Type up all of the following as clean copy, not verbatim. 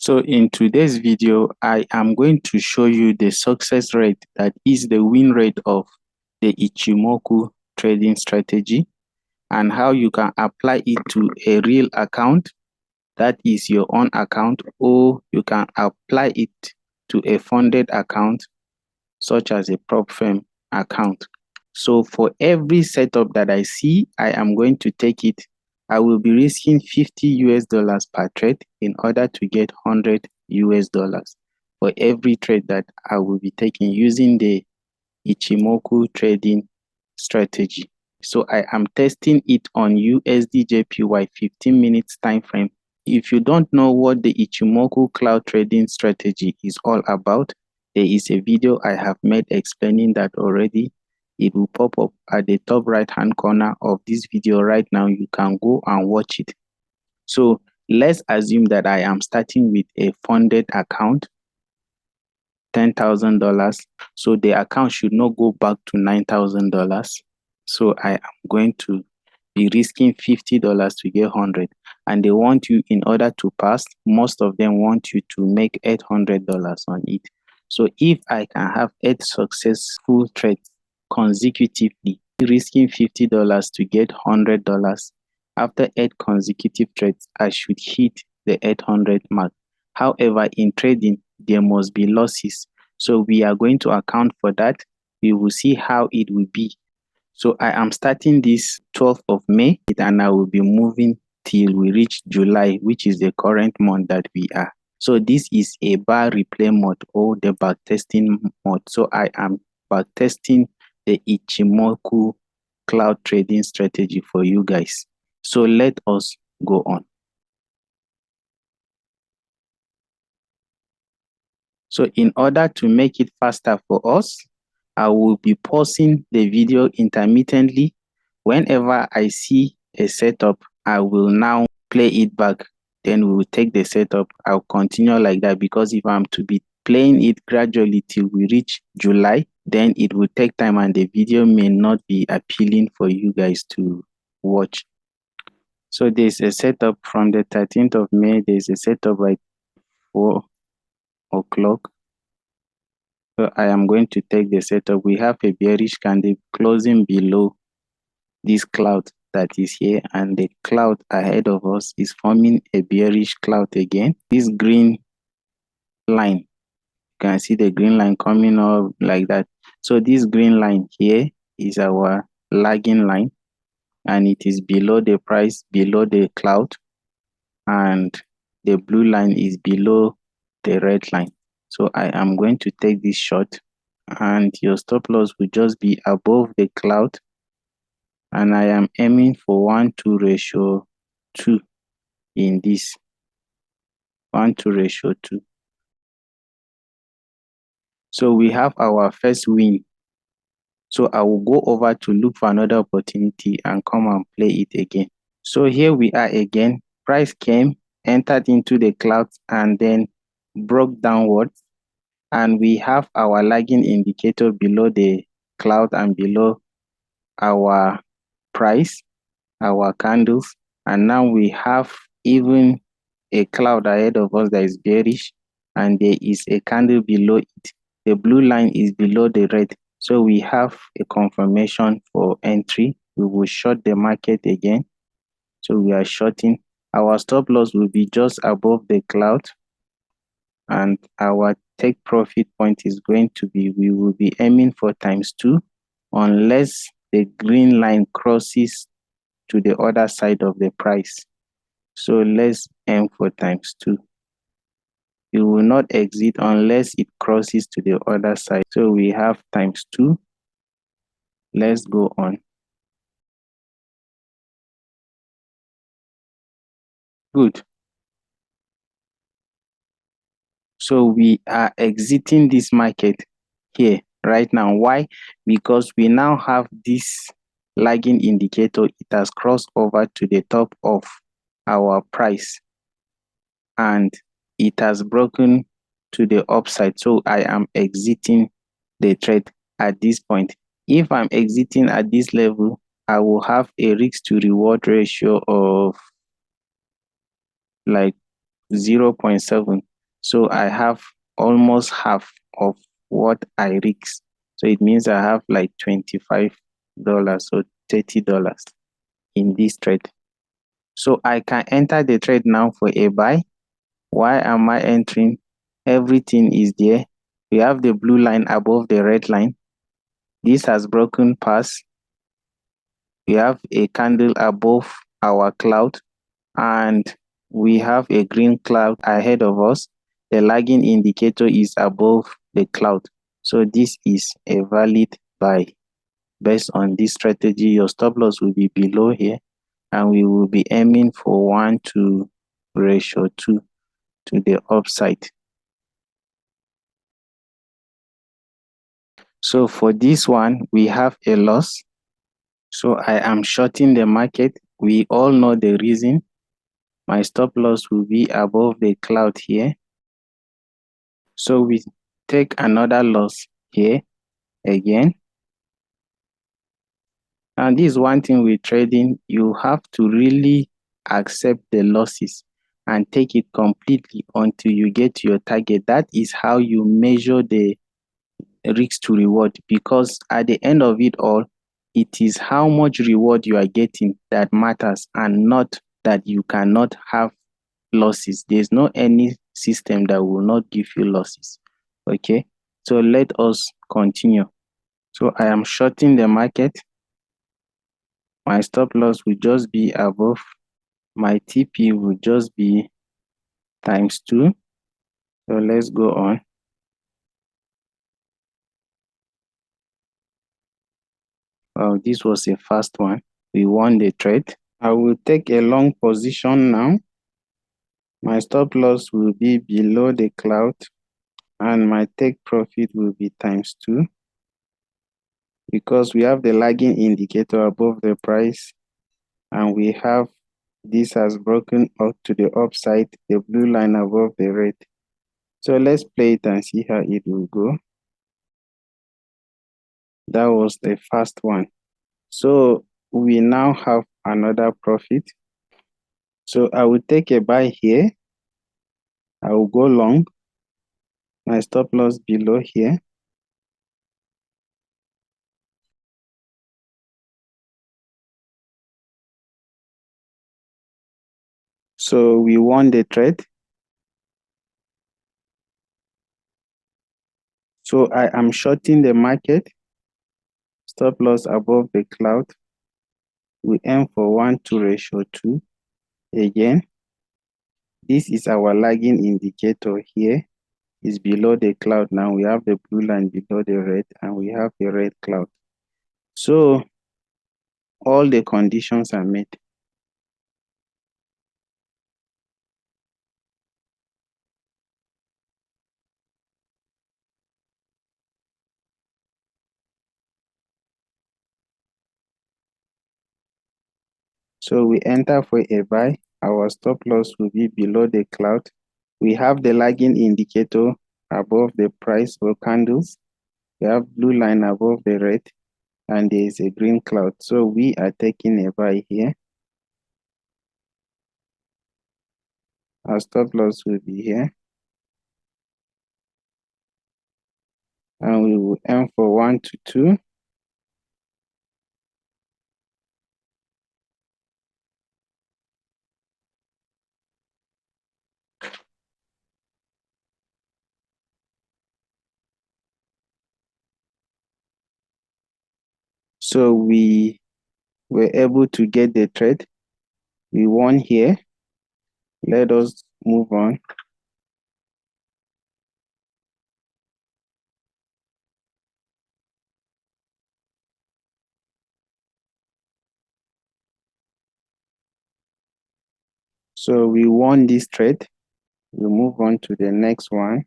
So in today's video, I am going to show you the success rate, that is the win rate of the Ichimoku trading strategy, and how you can apply it to a real account, that is your own account, or you can apply it to a funded account such as a prop firm account. So for every setup that I see, I am going to take it. I will be risking $50 per trade in order to get $100 for every trade that I will be taking using the Ichimoku trading strategy. So I am testing it on USD/JPY 15 minutes time frame. If you don't know what the Ichimoku Cloud Trading Strategy is all about, there is a video I have made explaining that already. It will pop up at the top right hand corner of this video right now. You can go and watch it. So let's assume that I am starting with a funded account, $10,000. So the account should not go back to $9,000. So I am going to be risking $50 to get 100. And they want you, in order to pass, most of them want you to make $800 on it. So if I can have 8 successful trades consecutively, risking $50 to get $100, after 8 consecutive trades, I should hit the 800 mark. However, in trading, there must be losses. So we are going to account for that. We will see how it will be. So I am starting this 12th of May, and I will be moving till we reach July, which is the current month that we are. So this is a bar replay mode, or the backtesting mode. So I am backtesting the Ichimoku Cloud Trading Strategy for you guys. So let us go on. So in order to make it faster for us, I will be pausing the video intermittently. Whenever I see a setup, I will now play it back. Then we will take the setup. I'll continue like that, because if I'm to be playing it gradually till we reach July, then it will take time and the video may not be appealing for you guys to watch. So there's a setup from the 13th of May. There's a setup by 4 o'clock. So I am going to take the setup. We have a bearish candle closing below this cloud that is here, and the cloud ahead of us is forming a bearish cloud again. This green line, you can see the green line coming up like that. So this green line here is our lagging line, and it is below the price, below the cloud, and the blue line is below the red line. So I am going to take this short, and your stop loss will just be above the cloud, and I am aiming for 1:2 in this 1:2. So we have our first win. So I will go over to look for another opportunity and come and play it again. So here we are again. Price came, entered into the clouds, and then broke downwards. And we have our lagging indicator below the cloud and below our price, our candles. And now we have even a cloud ahead of us that is bearish, and there is a candle below it. The blue line is below the red. So we have a confirmation for entry. We will short the market again. So we are shorting. Our stop loss will be just above the cloud, and our take profit point is going to be, we will be aiming for ×2 unless the green line crosses to the other side of the price. So let's aim for ×2. You will not exit unless it crosses to the other side. So we have ×2. Let's go on. Good. So we are exiting this market here right now. Why? Because we now have this lagging indicator. It has crossed over to the top of our price, and it has broken to the upside. So I am exiting the trade at this point. If I'm exiting at this level, I will have a risk to reward ratio of like 0.7. So I have almost half of what I risk. So it means I have like $25 or $30 in this trade. So I can enter the trade now for a buy. Why am I entering? Everything is there. We have the blue line above the red line. This has broken past. We have a candle above our cloud, and we have a green cloud ahead of us. The lagging indicator is above the cloud. So this is a valid buy. Based on this strategy, your stop loss will be below here, and we will be aiming for 1 to ratio 2 to the upside. So for this one, we have a loss. So I am shorting the market. We all know the reason. My stop loss will be above the cloud here. So we take another loss here again. And this is one thing with trading, you have to really accept the losses and take it completely until you get to your target. That is how you measure the risk to reward, because at the end of it all, it is how much reward you are getting that matters, and not that you cannot have losses. There's no any system that will not give you losses. Okay, so let us continue. So I am shorting the market. My stop loss will just be above. My TP will just be times 2. So let's go on. Well, this was a fast one. We won the trade. I will take a long position now. My stop loss will be below the cloud, and my take profit will be times 2, because we have the lagging indicator above the price, and we have this has broken up to the upside, the blue line above the red. So let's play it and see how it will go. That was the first one. So we now have another profit. So I will take a buy here. I will go long. My stop loss below here. So we won the trade. So I am shorting the market. Stop loss above the cloud. We aim for 1 to ratio 2. Again, this is our lagging indicator here. Is below the cloud now. We have the blue line below the red, and we have the red cloud. So all the conditions are met. So we enter for a buy. Our stop loss will be below the cloud. We have the lagging indicator above the price or candles. We have blue line above the red, and there is a green cloud. So we are taking a buy here. Our stop loss will be here, and we will aim for 1 to 2. So we were able to get the trade. We won here. Let us move on. So we won this trade. We move on to the next one.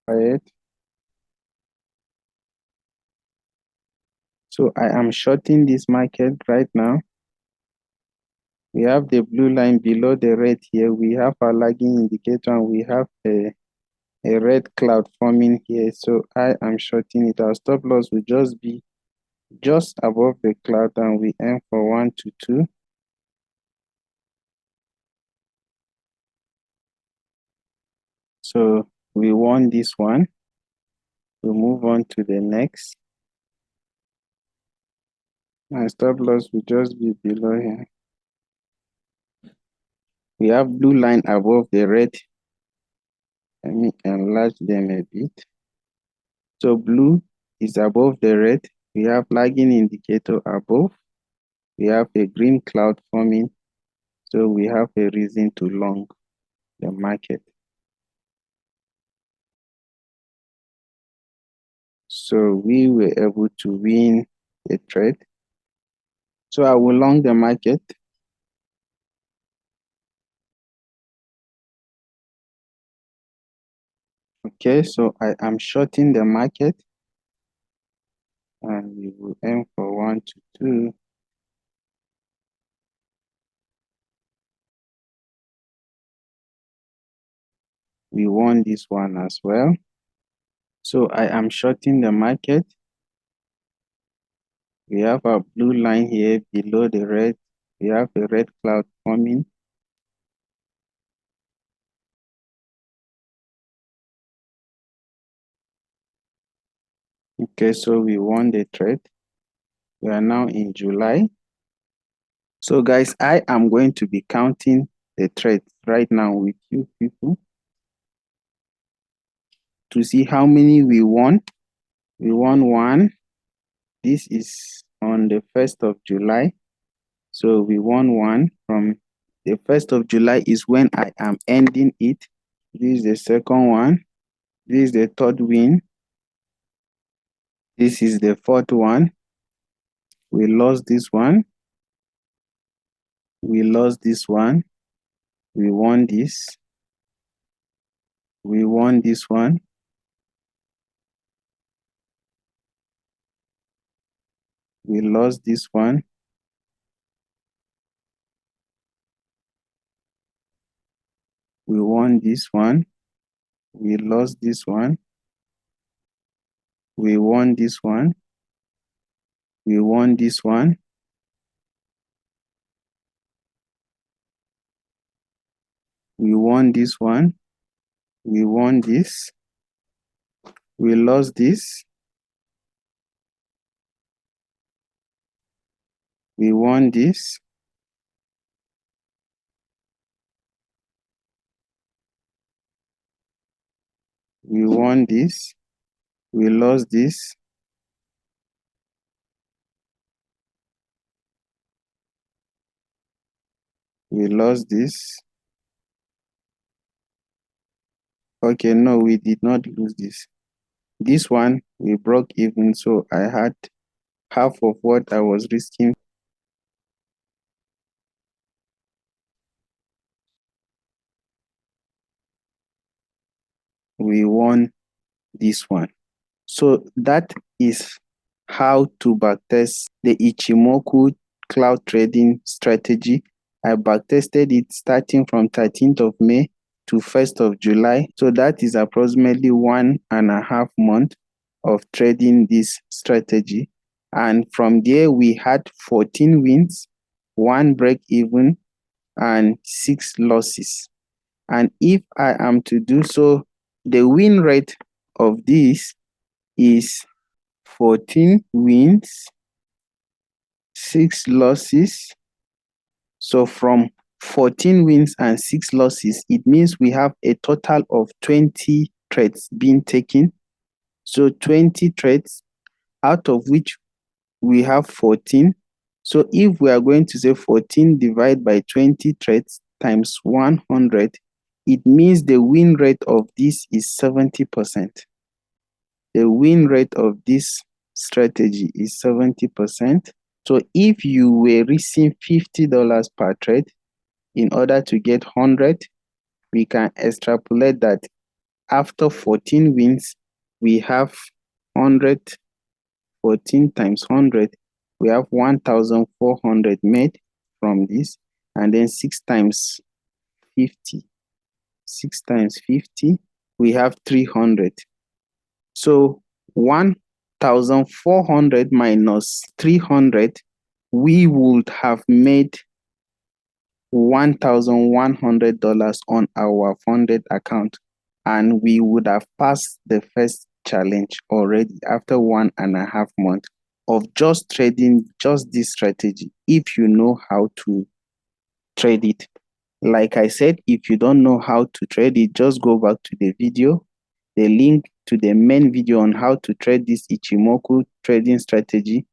Right. So I am shorting this market right now. We have the blue line below the red here. We have a lagging indicator, and we have a red cloud forming here. So I am shorting it. Our stop loss will just be just above the cloud, and we aim for 1 to 2. So we won this one. We'll move on to the next. My stop loss will just be below here. We have blue line above the red. Let me enlarge them a bit. So blue is above the red. We have lagging indicator above. We have a green cloud forming. So we have a reason to long the market. So we were able to win the trade. So I will long the market. Okay, so I am shorting the market and we will aim for 1 to 2. We won this one as well. So I am shorting the market. We have a blue line here below the red. We have a red cloud forming. Okay, so we won the trade. We are now in July. So guys, I am going to be counting the trades right now with you people to see how many we won. We won one. This is on the 1st of July. So we won one from the 1st of July is when I am ending it. This is the second one. This is the third win. This is the fourth one. We lost this one. We lost this one. We won this. We won this one. We lost this one. We won this one. We lost this one. We won this one. We won this one. We won this one. We won this. We lost this. We won this. We won this. We lost this. We lost this. Okay, no, we did not lose this. This one, we broke even, so I had half of what I was risking. We won this one. So that is how to backtest the Ichimoku Cloud Trading Strategy. I backtested it starting from 13th of May to 1st of July. So that is approximately 1.5 months of trading this strategy. And from there, we had 14 wins, 1 break even, and 6 losses. And if I am to do so, the win rate of this is 14 wins, 6 losses. So from 14 wins and 6 losses, it means we have a total of 20 trades being taken. So 20 trades, out of which we have 14. So if we are going to say 14 divided by 20 trades times 100, it means the win rate of this is 70%. The win rate of this strategy is 70%. So if you were risking $50 per trade in order to get 100, we can extrapolate that after 14 wins, we have 100, 14 times 100, we have 1,400 made from this, and then 6 times 50. 6 times 50, we have 300. So 1,400 minus 300, we would have made $1,100 on our funded account. and we would have passed the first challenge already after 1.5 months of just trading just this strategy if you know how to trade it. Like I said, if you don't know how to trade it, just go back to the video. The link to the main video on how to trade this Ichimoku trading strategy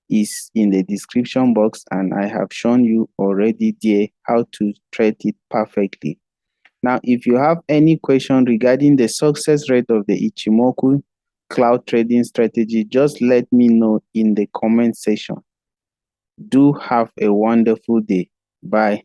is in the description box, and I have shown you already there how to trade it perfectly. Now, if you have any question regarding the success rate of the Ichimoku Cloud Trading Strategy, just let me know in the comment section. Do have a wonderful day. Bye.